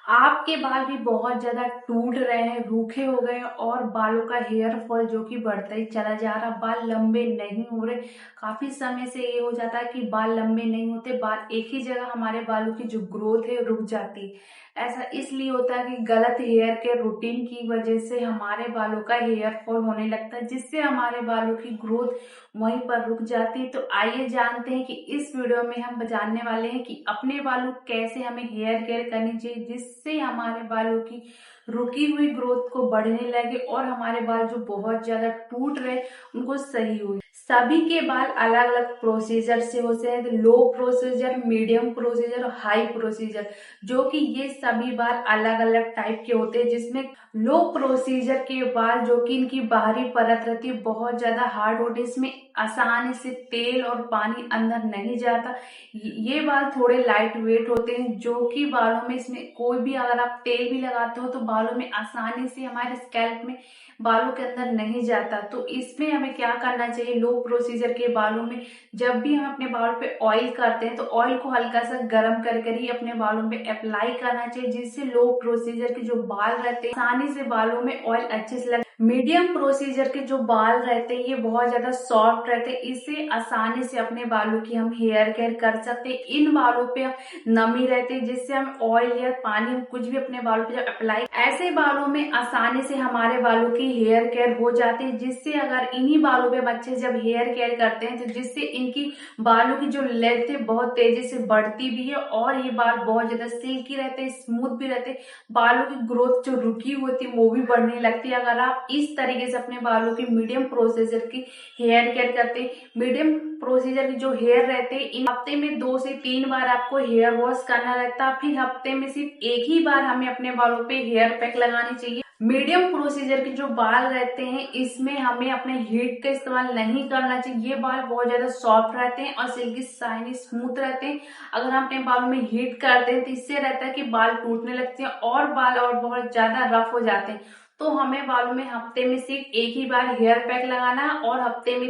आपके बाल भी बहुत ज्यादा टूट रहे हैं, रूखे हो गए हैं और बालों का हेयर फॉल जो कि बढ़ता ही चला जा रहा, बाल लंबे नहीं हो रहे। काफी समय से ये हो जाता है कि बाल लंबे नहीं होते, बाल एक ही जगह, हमारे बालों की जो ग्रोथ है रुक जाती। ऐसा इसलिए होता है कि गलत हेयर केयर रूटीन की वजह से हमारे बालों का हेयर फॉल होने लगता है, जिससे हमारे बालों की ग्रोथ वहीं पर रुक जाती है। तो आइए जानते हैं कि इस वीडियो में हम जानने वाले हैं कि अपने बालों कैसे हमें हेयर केयर करनी चाहिए, जिससे हमारे बालों की रुकी हुई ग्रोथ को बढ़ने लगे और हमारे बाल जो बहुत ज्यादा टूट रहे उनको सही हो। सभी के बाल अलग अलग प्रोसीजर से होते हैं, लो प्रोसीजर, मीडियम प्रोसीजर और हाई प्रोसीजर, जो कि ये सभी बाल अलग अलग टाइप के होते हैं। जिसमें लो प्रोसीजर के बाल जो कि इनकी बाहरी परत रहती है बहुत ज्यादा हार्ड होती है, इसमें आसानी से तेल और पानी अंदर नहीं जाता। ये बाल थोड़े लाइट वेट होते हैं, जो कि बालों में, इसमें कोई भी अगर आप तेल भी लगाते हो तो बालों में आसानी से, हमारे स्कैल्प में बालों के अंदर नहीं जाता। तो इसमें हमें क्या करना चाहिए, लो प्रोसीजर के बालों में जब भी हम अपने बालों पे ऑयल करते हैं तो ऑयल को हल्का सा गर्म कर ही अपने बालों पे अप्लाई करना चाहिए, जिससे लो प्रोसीजर के जो बाल रहते हैं आसानी से बालों में ऑयल अच्छे से लगे। मीडियम प्रोसीजर के जो बाल रहते हैं ये बहुत ज्यादा सॉफ्ट रहते हैं, इससे आसानी से अपने बालों की हम हेयर केयर कर सकते हैं। इन बालों पे नमी रहती है, जिससे हम ऑयल या पानी, हम कुछ भी अपने बालों पे जब अप्लाई, ऐसे बालों में आसानी से हमारे बालों की हेयर केयर हो जाती है। जिससे अगर इन्हीं बालों पे बच्चे जब हेयर केयर करते हैं तो जिससे इनकी बालों की जो लेंथ है बहुत तेजी से बढ़ती भी है और ये बाल बहुत ज्यादा सिल्की रहते हैं, स्मूथ भी रहते हैं। बालों की ग्रोथ जो रुकी होती है वो भी बढ़ने लगती है अगर आप इस तरीके से अपने बालों की मीडियम प्रोसीजर की हेयर केयर करते हैं। मीडियम प्रोसीजर की जो हेयर रहते हैं, इन हफ्ते में 2 से 3 बार आपको हेयर वॉश करना रहता है, फिर हफ्ते में सिर्फ एक ही बार हमें अपने बालों पे हेयर पैक लगानी चाहिए। मीडियम प्रोसीजर के जो बाल रहते हैं इसमें हमें अपने हीट का इस्तेमाल नहीं करना चाहिए। ये बाल बहुत ज्यादा सॉफ्ट रहते हैं और सिल्की शाइनी स्मूथ रहते हैं। अगर हम अपने बालों में हीट करते हैं तो इससे रहता है कि बाल टूटने लगते हैं और बाल और बहुत ज्यादा रफ हो जाते हैं। तो हमें बालों में हफ्ते में सिर्फ एक ही बार हेयर पैक लगाना है और हफ्ते में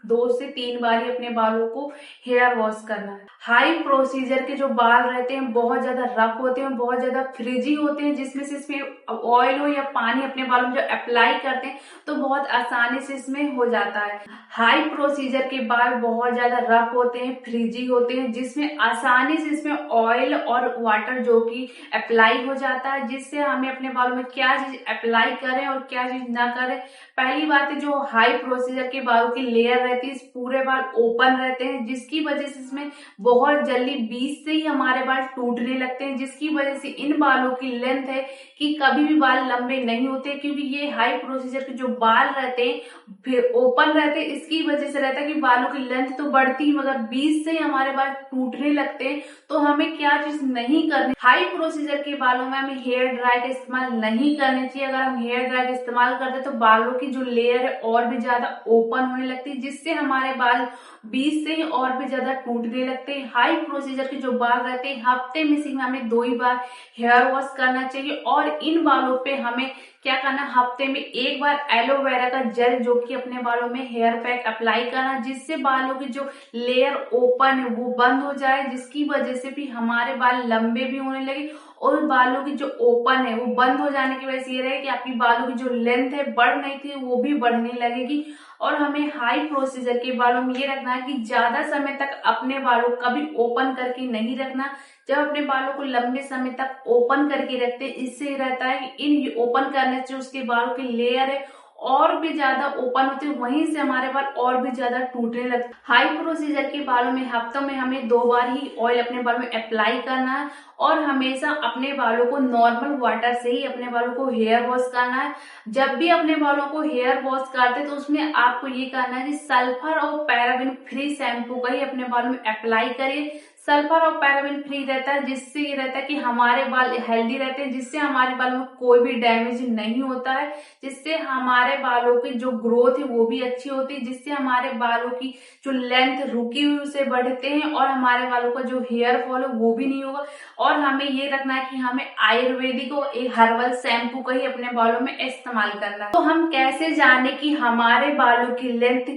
2 से 3 बार ही अपने बालों को हेयर वॉश करना है। हाई प्रोसीजर के जो बाल रहते हैं बहुत ज्यादा रफ होते हैं, बहुत ज्यादा फ्रिजी होते हैं, जिसमें से इसमें ऑयल हो या पानी अपने बालों में जो अप्लाई करते हैं तो बहुत आसानी से इसमें हो जाता है। हाई प्रोसीजर के बाल बहुत ज्यादा रफ होते हैं, फ्रिजी होते हैं, जिसमें आसानी से इसमें ऑयल और वाटर जो कि अप्लाई हो जाता है। जिससे हमें अपने बालों में क्या चीज अप्लाई करें और क्या चीज ना करें। पहली बात है, जो हाई प्रोसीजर के बालों की लेयर रहती है पूरे बाल ओपन रहते हैं, जिसकी वजह से इसमें बहुत जल्दी बीच से ही हमारे बाल टूटने लगते हैं, जिसकी वजह से इन बालों की लेंथ है कि कभी भी बाल लंबे नहीं होते, क्योंकि ये हाई प्रोसीजर के जो बाल रहते हैं फिर ओपन रहते हैं। इसकी वजह से रहता है कि बालों की लेंथ तो बढ़ती है मगर बीच से ही हमारे बाल टूटने लगते हैं। तो हमें क्या चीज नहीं करनी, हाई प्रोसीजर के बालों में हमें हेयर ड्राई का इस्तेमाल नहीं करना चाहिए। अगर हम हेयर ड्राई का इस्तेमाल करते हैं तो बालों की जो लेयर है और भी ज्यादा ओपन होने लगती है, जिससे हमारे बाल बीच से ही और भी ज्यादा टूटने लगते हैं। हाई प्रोसीजर के जो बाल रहते हैं हफ्ते में सिर्फ हमें 2 ही बार हेयर वॉश करना चाहिए और इन बालों पे हमें क्या करना, हफ्ते में एक बार एलोवेरा का जेल जो कि अपने बालों में हेयर पैक अप्लाई करना, जिससे बालों की जो लेयर ओपन है वो बंद हो जाए, जिसकी वजह से भी हमारे बाल लंबे भी होने लगे और बालों की जो ओपन है वो बंद हो जाने की वजह से ये रहे कि आपकी बालों की जो लेंथ है बढ़ नहीं थी वो भी बढ़ने लगेगी। और हमें हाई प्रोसीजर के बालों में ये रखना है कि ज्यादा समय तक अपने बालों को कभी ओपन करके नहीं रखना। जब अपने बालों को लंबे समय तक ओपन करके रखते हैं, इससे रहता है कि इन ओपन करने से उसके बालों की लेयर है और भी ज्यादा ओपन होती है, वहीं से हमारे बाल और भी ज्यादा टूटने लगते हैं। हाई प्रोसीजर के बालों में हफ्तों में हमें 2 बार ही ऑयल अपने बालों में अप्लाई करना है और हमेशा अपने बालों को नॉर्मल वाटर से ही अपने बालों को हेयर वॉश करना है। जब भी अपने बालों को हेयर वॉश करते हैं तो उसमें आपको ये करना है कि सल्फर और पैराबेन फ्री शैम्पू का ही अपने बालों में अप्लाई करिए। सल्फर और पैराबेन फ्री रहता है, जिससे ये रहता है कि हमारे बाल हेल्दी रहते हैं, जिससे हमारे बालों में कोई भी डैमेज नहीं होता है, जिससे हमारे बालों की जो ग्रोथ है वो भी अच्छी होती है, जिससे हमारे बालों की जो लेंथ रुकी हुई उसे बढ़ते हैं और हमारे बालों का जो हेयर फॉल है वो भी नहीं होगा। और हमें ये रखना है कि हमें आयुर्वेदिक और एक हर्बल शैम्पू का ही अपने बालों में इस्तेमाल करना है। तो हम कैसे जाने कि हमारे बालों की लेंथ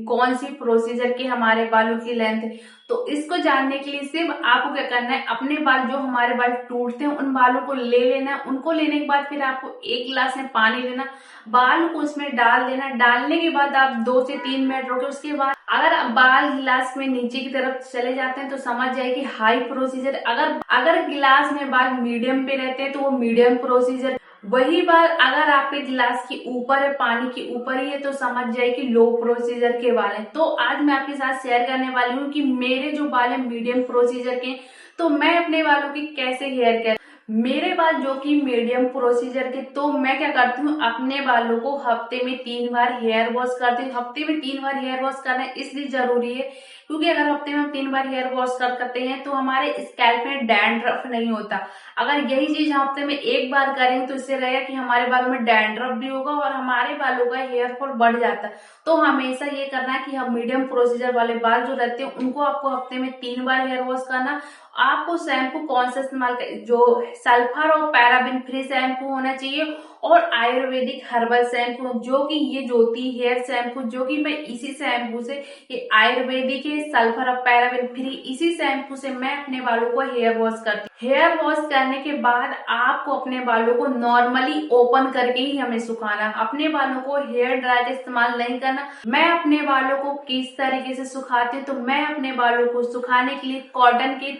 कौन सी प्रोसीजर की हमारे बालों की लेंथ है, तो इसको जानने के लिए सिर्फ आपको क्या करना है, अपने बाल जो हमारे बाल टूटते हैं उन बालों को ले लेना है। उनको लेने के बाद फिर आपको 1 गिलास में पानी लेना, बाल को उसमें डाल देना। डालने के बाद आप 2 से 3 मिनट रोके। उसके बाद अगर बाल गिलास में नीचे की तरफ चले जाते हैं तो समझ जाए कि हाई प्रोसीजर। अगर गिलास में बाल मीडियम पे रहते हैं तो वो मीडियम प्रोसीजर। वही बाल अगर आपके गिलास के ऊपर है, पानी के ऊपर ही है, तो समझ जाए कि लो प्रोसीजर के बाल है। तो आज मैं आपके साथ शेयर करने वाली हूँ कि मेरे जो बाल है मीडियम प्रोसीजर के, तो मैं अपने बालों की कैसे हेयर केयर। मेरे बाल जो कि मीडियम प्रोसीजर के, तो मैं क्या करती हूँ, अपने बालों को हफ्ते में 3 बार हेयर वॉश करती हूँ। हफ्ते में 3 बार हेयर वॉश करना इसलिए जरूरी है क्योंकि अगर हफ्ते में हम 3 बार हेयर वॉश करते हैं तो हमारे स्कैल्प में डैंड्रफ नहीं होता। अगर यही चीज हफ्ते में 1 बार करेंगे तो इससे रहेगा कि हमारे बालों में डैंड्रफ भी होगा और हमारे बालों का हेयर फॉल बढ़ जाता है। तो हमेशा ये करना है कि हम मीडियम प्रोसीजर वाले बाल जो रहते हैं उनको आपको हफ्ते में 3 बार हेयर वॉश करना। आपको शैम्पू कौन सा इस्तेमाल कर, जो सल्फर और पैराबिन फ्री शैम्पू होना चाहिए और आयुर्वेदिक हर्बल शैम्पू, जो कि ये ज्योति हेयर शैम्पू, जो कि मैं इसी शैम्पू से, ये आयुर्वेदिक है, सल्फर और पैराबिन फ्री, इसी शैम्पू से मैं अपने बालों को हेयर वॉश करती हूँ। हेयर वॉश करने के बाद आपको अपने बालों को नॉर्मली ओपन करके ही हमें सुखाना। अपने बालों को हेयर ड्रायर का इस्तेमाल नहीं करना। मैं अपने बालों को किस तरीके से सुखाती हूँ, तो मैं अपने बालों को सुखाने के लिए कॉटन की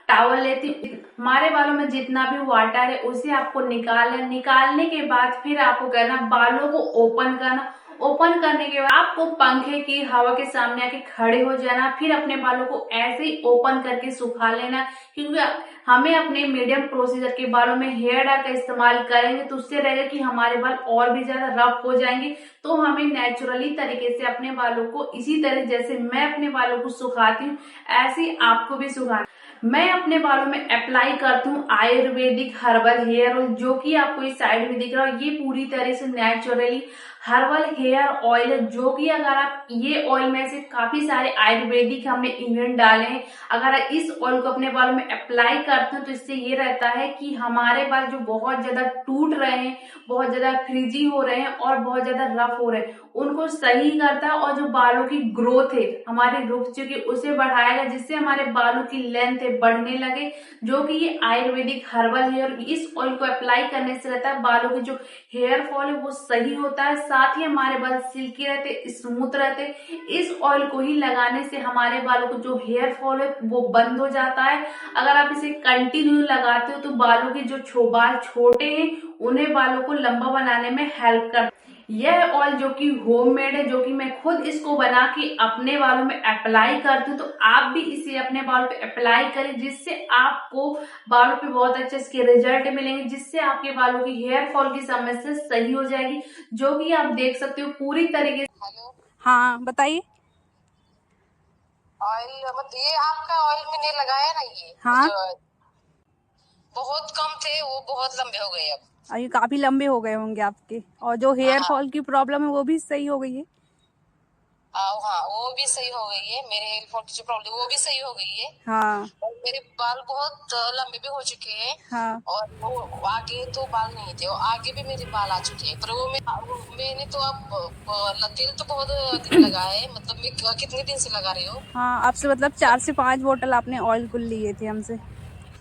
टॉवल लेती हूँ। हमारे बालों में जितना भी वाटर है उसे आपको निकालना। निकालने के बाद फिर आपको करना, बालों को ओपन करना। ओपन करने के बाद आपको पंखे की हवा के सामने आके खड़े हो जाना। फिर अपने बालों को ऐसे ही ओपन करके सुखा लेना, क्योंकि हमें अपने मीडियम प्रोसीजर के बालों में हेयर ड्रायर का इस्तेमाल करेंगे तो उससे रहेगा कि हमारे बाल और भी ज्यादा रफ हो जाएंगे। तो हमें नेचुरली तरीके से अपने बालों को, इसी तरह जैसे मैं अपने बालों को सुखाती हूँ ऐसे ही आपको भी सुखाना। मैं अपने बालों में अप्लाई करती हूँ आयुर्वेदिक हर्बल हेयर ऑयल, जो कि आपको इस साइड में दिख रहा है। ये पूरी तरह से नेचुरली हर्बल हेयर ऑयल है, जो कि अगर आप ये ऑयल में से काफी सारे आयुर्वेदिक हमने इंग्रेडिएंट डाले हैं, अगर आप इस ऑयल को अपने बालों में अप्लाई करते हैं तो इससे ये रहता है कि हमारे बाल जो बहुत ज्यादा टूट रहे हैं, बहुत ज्यादा फ्रिजी हो रहे हैं और बहुत ज्यादा रफ हो रहे हैं, उनको सही करता है। और जो बालों की ग्रोथ है हमारी रुक चुकी उसे बढ़ाएगा, जिससे हमारे बालों की लेंथ है बढ़ने लगे, जो कि ये आयुर्वेदिक हर्बल हेयर, इस ऑयल को अप्लाई करने से रहता है बालों की जो हेयर फॉल है वो सही होता है। साथ ही हमारे बाल सिल्की रहते, स्मूथ रहते। इस ऑयल को ही लगाने से हमारे बालों को जो हेयर फॉल है वो बंद हो जाता है। अगर आप इसे कंटिन्यू लगाते हो तो बालों के जो बाल छोटे हैं उन्हें बालों को लंबा बनाने में हेल्प करता है। यह ऑयल जो कि होममेड है, जो कि मैं खुद इसको बना के अपने बालों में अप्लाई करती हूँ, तो आप भी इसे अपने बालों पे अप्लाई करें, जिससे आपको बालों पे बहुत अच्छे इसके रिजल्ट मिलेंगे, जिससे आपके बालों की हेयर फॉल की समस्या सही हो जाएगी, जो कि आप देख सकते हो पूरी तरीके से। हेलो। हाँ बताइए। ऑयल मतलब ये आपका ऑयल मैंने लगाया ना, ये हाँ जो बहुत कम थे वो बहुत लंबे हो गए अब। ये काफी लंबे हो गए होंगे आपके, और जो हेयर हाँ फॉल की प्रॉब्लम है वो भी सही हो गई है। हाँ, वो भी सही हो गई है। मेरे हेयर फॉल की जो प्रॉब्लम वो भी सही हो गई है। हाँ और मेरे बाल बहुत लंबे भी हो चुके हैं। हाँ और वो आगे तो बाल नहीं थे, और आगे भी मेरे बाल आ चुके हैं, पर मैंने तो अब तेल तो बहुत दिन लगा है। मतलब मैं कितने दिन से लगा रही हूँ। हाँ, आपसे मतलब 4 से 5 बोतल आपने ऑयल कुल लिए थे हमसे।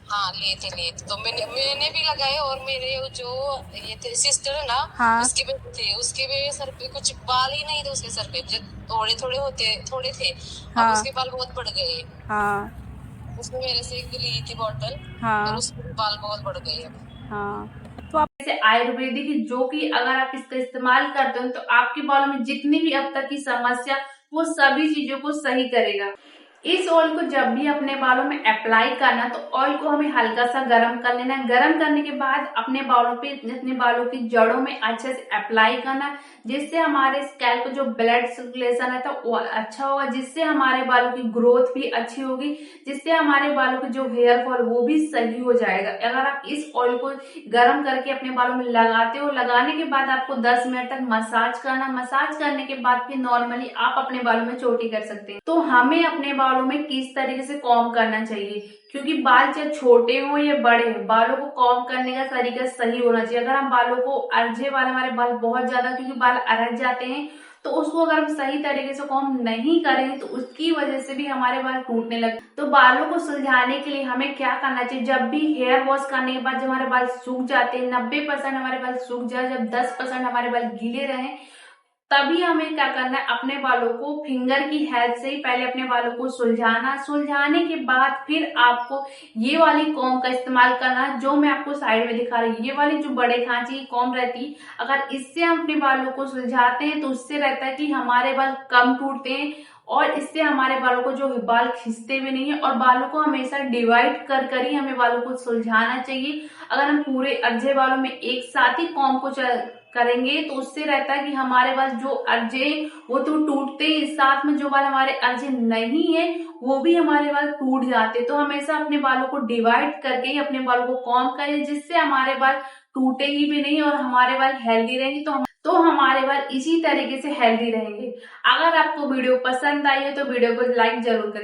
हाँ लिए थे तो मैंने भी लगाए। और मेरे जो ये थे सिस्टर है ना, हाँ उसके भी थे, उसके भी सर पे कुछ बाल ही नहीं थे। उसके सर पे जो थोड़े थोड़े थे, अब हाँ उसके बाल बहुत बढ़ गए। हाँ उसने मेरे से एक ली थी बॉटल, पर हाँ उसके भी बाल बहुत बढ़ गए अब। हाँ। तो आप जैसे आयुर्वेदिक, जो कि अगर आप इसका इस्तेमाल करते हो तो आपके बालों में जितनी भी अब तक की समस्या, वो सभी चीजों को सही करेगा। इस ऑयल को जब भी अपने बालों में अप्लाई करना, तो ऑयल को हमें हल्का सा गर्म कर लेना। गर्म करने के बाद अपने बालों पे, अपने बालों की जड़ों में अच्छे से अप्लाई करना, जिससे हमारे स्कैल्प जो ब्लड सर्कुलेशन है तो वो अच्छा होगा, जिससे हमारे बालों की ग्रोथ भी अच्छी होगी, जिससे हमारे बालों की जो हेयर फॉल वो भी सही हो जाएगा। अगर आप इस ऑयल को गर्म करके अपने बालों में लगाते हो, लगाने के बाद आपको 10 मिनट तक मसाज करना। मसाज करने के बाद फिर नॉर्मली आप अपने बालों में चोटी कर सकते हैं। तो हमें अपने बालों में किस तरीके से कॉम्ब करना चाहिए, क्योंकि बाल चाहे छोटे हो या बड़े हो, बालों को कॉम्ब करने का तरीका सही होना चाहिए। अगर हम बालों को अरझे वाले, हमारे बाल बहुत ज्यादा, क्योंकि बाल अरझ जाते हैं, तो उसको अगर हम सही तरीके से कॉम्ब नहीं करेंगे तो उसकी वजह से भी हमारे बाल टूटने लगते। तो बालों को सुलझाने के लिए हमें क्या करना चाहिए, जब भी हेयर वॉश करने के बाद जब हमारे बाल सूख जाते हैं, 90% हमारे बाल सूख जाए, जब 10% हमारे बाल गीले रहे, तभी हमें क्या करना है, अपने बालों को फिंगर की हेल्प से ही पहले अपने बालों को सुलझाने के बाद फिर आपको ये वाली कॉम्ब का इस्तेमाल करना, जो मैं आपको साइड में दिखा रही हूँ। ये वाली जो बड़े खांचे की कॉम्ब रहती है, अगर इससे हम अपने बालों को सुलझाते हैं तो उससे रहता है कि हमारे बाल कम टूटते हैं और इससे हमारे बालों को जो बाल खिंचते भी नहीं है। और बालों को हमेशा डिवाइड कर कर ही हमें बालों को सुलझाना चाहिए। अगर हम पूरे अर्जे बालों में एक साथ ही कॉम्ब को करेंगे तो उससे रहता है कि हमारे बाल जो अर्जे वो तो टूटते ही, साथ में जो बाल हमारे अर्जे नहीं है वो भी हमारे बाल टूट जाते। तो हमेशा अपने बालों को डिवाइड करके ही अपने बालों को कॉम्ब करें, जिससे हमारे बाल टूटेगी भी नहीं और हमारे बाल हेल्दी रहेंगे। तो हमारे बाल इसी तरीके से हेल्दी रहेंगे। अगर आपको वीडियो पसंद आई हो तो वीडियो को लाइक जरूर करें।